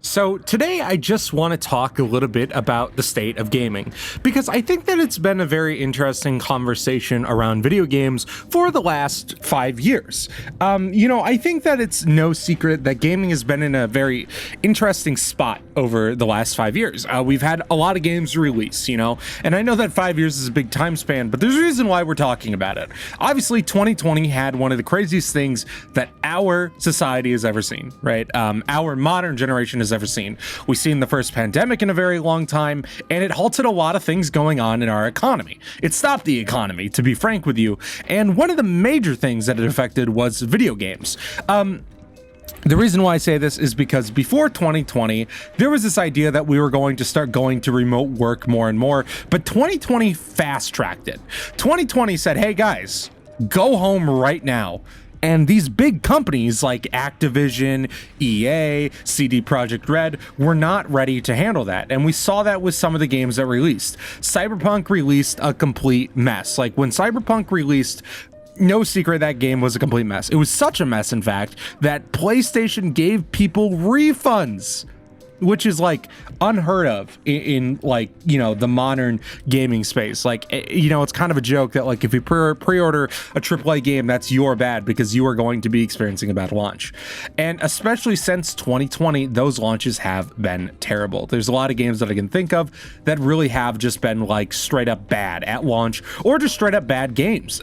So today I just want to talk a little bit about the state of gaming, because I think that it's been a very interesting conversation around video games for the last 5 years. I think that it's no secret that gaming has been in a very interesting spot over the last 5 years. We've had a lot of games release, and I know that 5 years is a big time span, but there's a reason why we're talking about it. Obviously, 2020 had one of the craziest things that our society has ever seen, right? Our modern generation has ever seen. We've seen the first pandemic in a very long time, and it halted a lot of things going on in our economy. It stopped the economy, to be frank with you, and one of the major things that it affected was video games. The reason why I say this is because before 2020, there was this idea that we were going to start going to remote work more and more, but 2020 fast-tracked it. 2020 said, hey guys, go home right now. And these big companies like Activision, EA, CD Projekt Red were not ready to handle that. And we saw that with some of the games that released. Cyberpunk released a complete mess. Like when Cyberpunk released, no secret that game was a complete mess. It was such a mess, in fact, that PlayStation gave people refunds, which is like unheard of in the modern gaming space. It's kind of a joke that like if you pre-order a AAA game, that's your bad because you are going to be experiencing a bad launch. And especially since 2020, those launches have been terrible. There's a lot of games that I can think of that really have just been like straight up bad at launch, or just straight up bad games.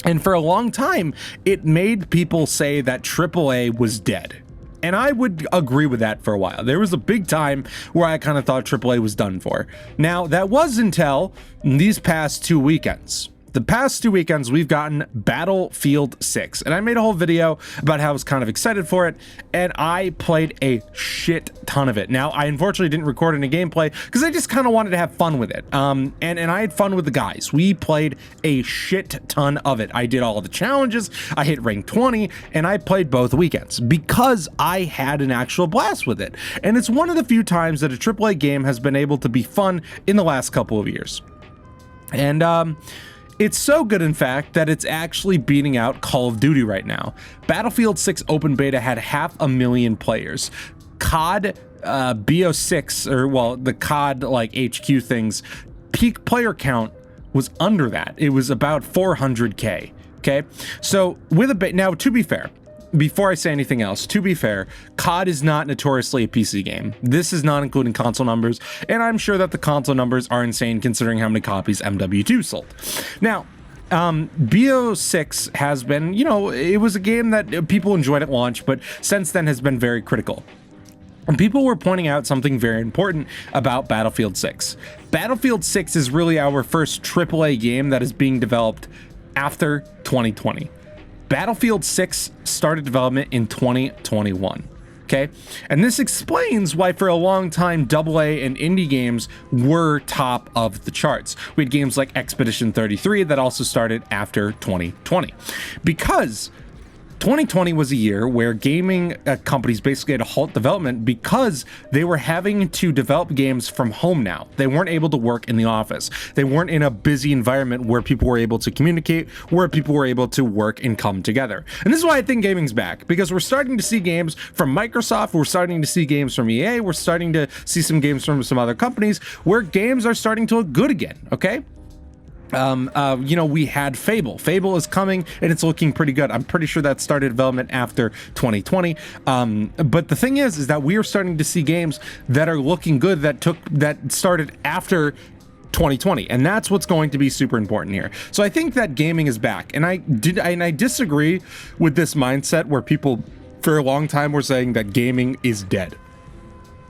And for a long time, it made people say that AAA was dead. And I would agree with that for a while. There was a big time where I kind of thought AAA was done for. Now, that was until these past 2 weekends. The past 2 weekends, we've gotten Battlefield 6, and I made a whole video about how I was kind of excited for it, and I played a shit ton of it. Now, I unfortunately didn't record any gameplay because I just kind of wanted to have fun with it, and I had fun with the guys. We played a shit ton of it. I did all of the challenges, I hit rank 20, and I played both weekends because I had an actual blast with it. And it's one of the few times that a AAA game has been able to be fun in the last couple of years. And, it's so good, in fact, that it's actually beating out Call of Duty right now. Battlefield 6 open beta had 500,000 players. COD BO6, the COD HQ things, peak player count was under that. It was about 400K. Okay, so now, to be fair, before I say anything else, to be fair, COD is not notoriously a PC game. This is not including console numbers, and I'm sure that the console numbers are insane considering how many copies MW2 sold. Now, BO6 has been, it was a game that people enjoyed at launch, but since then has been very critical. And people were pointing out something very important about Battlefield 6. Battlefield 6 is really our first AAA game that is being developed after 2020. Battlefield 6 started development in 2021, okay? And this explains why for a long time AA and indie games were top of the charts. We had games like Expedition 33 that also started after 2020. Because 2020 was a year where gaming companies basically had to halt development because they were having to develop games from home now. They weren't able to work in the office. They weren't in a busy environment where people were able to communicate, where people were able to work and come together. And this is why I think gaming's back, because we're starting to see games from Microsoft, we're starting to see games from EA, we're starting to see some games from some other companies where games are starting to look good again, okay? We had Fable. Fable is coming and it's looking pretty good. I'm pretty sure that started development after 2020. But the thing is that we are starting to see games that are looking good that started after 2020, and that's what's going to be super important here. So I think that gaming is back, and I disagree with this mindset where people for a long time were saying that gaming is dead.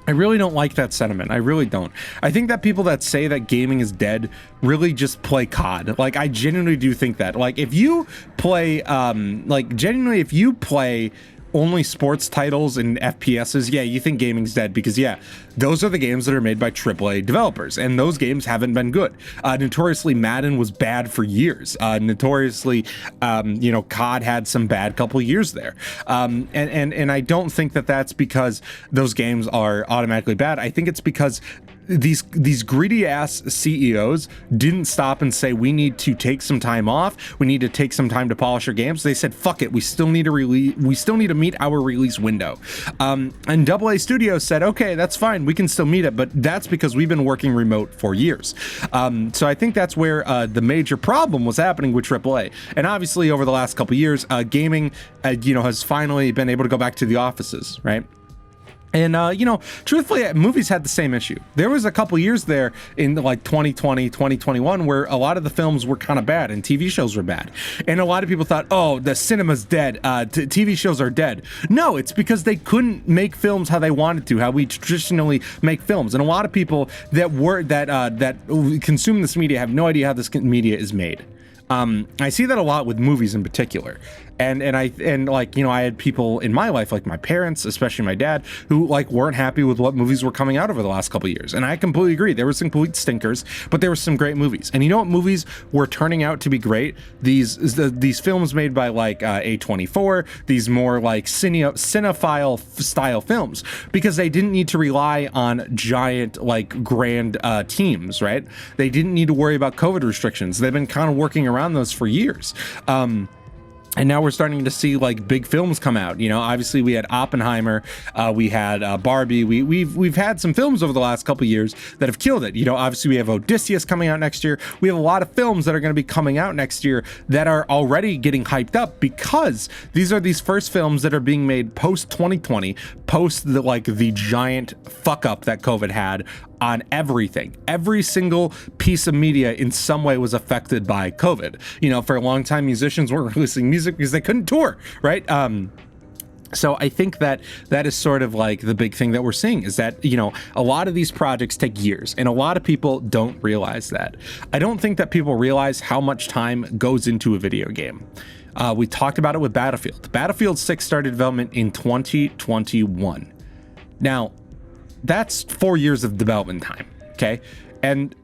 I really don't like that sentiment. I really don't. I think that people that say that gaming is dead really just play COD. Like, I genuinely do think that. Like, if you play, if you play only sports titles and FPSs, yeah, you think gaming's dead because, yeah, those are the games that are made by AAA developers, and those games haven't been good. Notoriously, Madden was bad for years. Notoriously, COD had some bad couple years there. And I don't think that that's because those games are automatically bad. I think it's because these greedy ass CEOs didn't stop and say, we need to take some time off, we need to take some time to polish our games. They said, fuck it, we still need to meet our release window. And AA Studios said, okay, that's fine, we can still meet it, but that's because we've been working remote for years. So I think that's where the major problem was happening with AAA. And obviously over the last couple years, gaming has finally been able to go back to the offices, right? And, truthfully, movies had the same issue. There was a couple years there in like 2020, 2021, where a lot of the films were kind of bad and TV shows were bad. And a lot of people thought, oh, the cinema's dead. TV shows are dead. No, it's because they couldn't make films how they wanted to, how we traditionally make films. And a lot of people that consume this media have no idea how this media is made. I see that a lot with movies in particular. And I had people in my life, like my parents, especially my dad, who like weren't happy with what movies were coming out over the last couple of years. And I completely agree. There were some complete stinkers, but there were some great movies. And you know what movies were turning out to be great? These films made by like A24, these more like cinephile style films, because they didn't need to rely on giant like grand teams, right? They didn't need to worry about COVID restrictions. They've been kind of working around those for years. And now we're starting to see like big films come out. Obviously we had Oppenheimer, we had Barbie. We've had some films over the last couple of years that have killed it. Obviously we have Odysseus coming out next year. We have a lot of films that are going to be coming out next year that are already getting hyped up because these are these first films that are being made post 2020, post the giant fuck up that COVID had on everything. Every single piece of media in some way was affected by COVID. For a long time, musicians weren't releasing music because they couldn't tour, right? So I think that is sort of like the big thing that we're seeing is that, a lot of these projects take years and a lot of people don't realize that. I don't think that people realize how much time goes into a video game. We talked about it with Battlefield. Battlefield 6 started development in 2021. Now, that's 4 years of development time, okay? And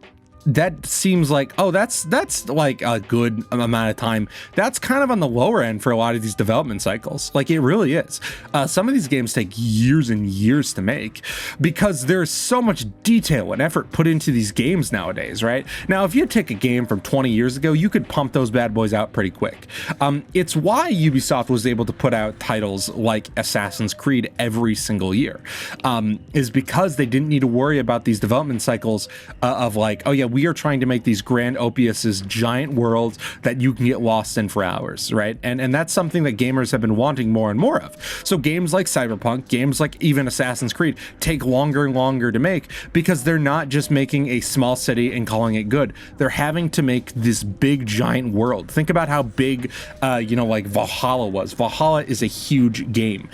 that seems like, oh, that's like a good amount of time. That's kind of on the lower end for a lot of these development cycles. Like, it really is. Some of these games take years and years to make because there's so much detail and effort put into these games nowadays, right? Now, if you take a game from 20 years ago, you could pump those bad boys out pretty quick. It's why Ubisoft was able to put out titles like Assassin's Creed every single year, is because they didn't need to worry about these development cycles of like, oh yeah, we are trying to make these grand opuses, giant worlds that you can get lost in for hours, right? And that's something that gamers have been wanting more and more of. So games like Cyberpunk, games like even Assassin's Creed take longer and longer to make because they're not just making a small city and calling it good. They're having to make this big giant world. Think about how big, like Valhalla was. Valhalla is a huge game.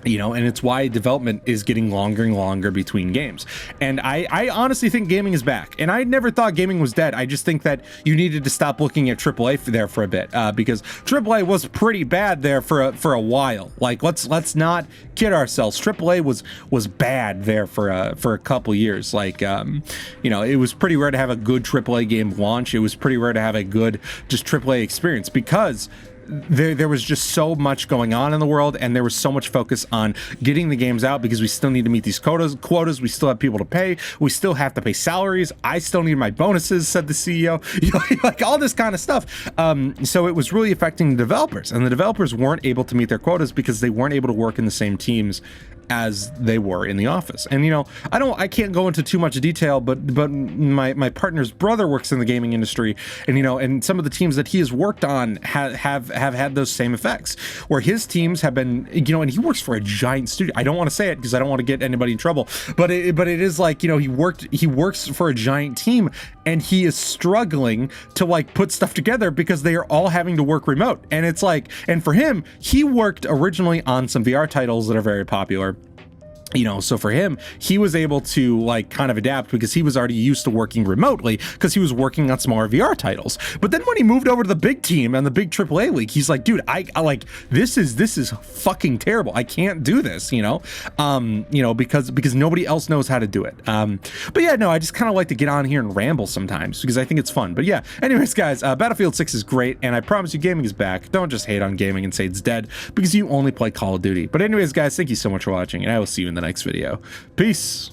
And it's why development is getting longer and longer between games. And I honestly think gaming is back. And I never thought gaming was dead. I just think that you needed to stop looking at AAA there for a bit, because AAA was pretty bad there for a while. Like, let's not kid ourselves. AAA was bad there for a couple years. Like, it was pretty rare to have a good AAA game launch. It was pretty rare to have a good just AAA experience because there was just so much going on in the world, and there was so much focus on getting the games out because we still need to meet these quotas. We still have people to pay. We still have to pay salaries. I still need my bonuses, said the CEO. Like all this kind of stuff. So it was really affecting the developers, and the developers weren't able to meet their quotas because they weren't able to work in the same teams as they were in the office. And I can't go into too much detail, but my partner's brother works in the gaming industry, and and some of the teams that he has worked on have had those same effects, where his teams have been, and he works for a giant studio. I don't want to say it because I don't want to get anybody in trouble, but it is like, he works for a giant team, and he is struggling to like put stuff together because they are all having to work remote. And it's like, and for him, he worked originally on some VR titles that are very popular. So for him, he was able to like kind of adapt because he was already used to working remotely because he was working on smaller VR titles. But then when he moved over to the big team and the big AAA league, he's like, dude, I like, this is fucking terrible. I can't do this, because nobody else knows how to do it. But yeah, no, I just kind of like to get on here and ramble sometimes because I think it's fun. But yeah, anyways, guys, Battlefield 6 is great, and I promise you gaming is back. Don't just hate on gaming and say it's dead because you only play Call of Duty. But anyways, guys, thank you so much for watching, and I will see you in the next video. Peace.